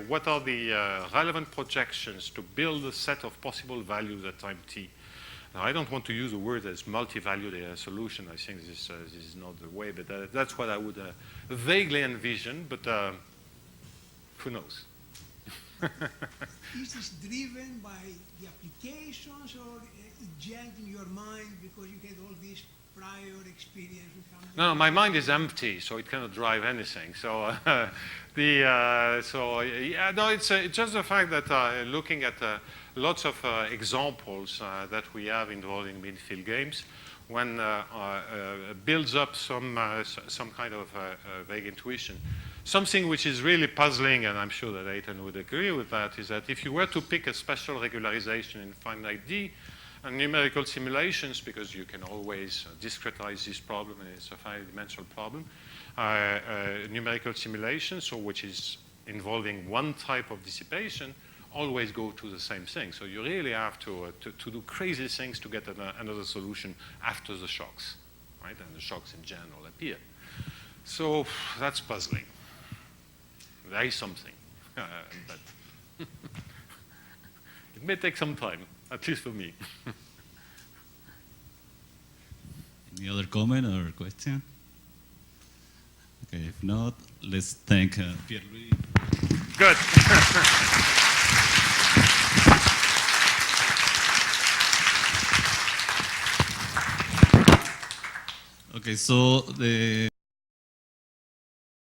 what are the relevant projections to build a set of possible values at time t? Now, I don't want to use the word as multi-valued solution. I think this is not the way, but that's what I would vaguely envision, but who knows? Is this driven by the applications, or it jumped in your mind because you had all this prior experience with Hamilton? No, my mind is empty, so it cannot drive anything. So it's just the fact that looking at lots of examples that we have involving midfield games, when builds up some kind of vague intuition. Something which is really puzzling, and I'm sure that Eitan would agree with that, is that if you were to pick a special regularization in finite D and numerical simulations, because you can always discretize this problem, and it's a finite dimensional problem, numerical simulations, so which is involving one type of dissipation, always go to the same thing. So you really have to do crazy things to get another solution after the shocks, right? And the shocks in general appear. So that's puzzling. There is something, but it may take some time, at least for me. Any other comment or question? Okay, if not, let's thank Pierre-Louis. Good. Okay, so the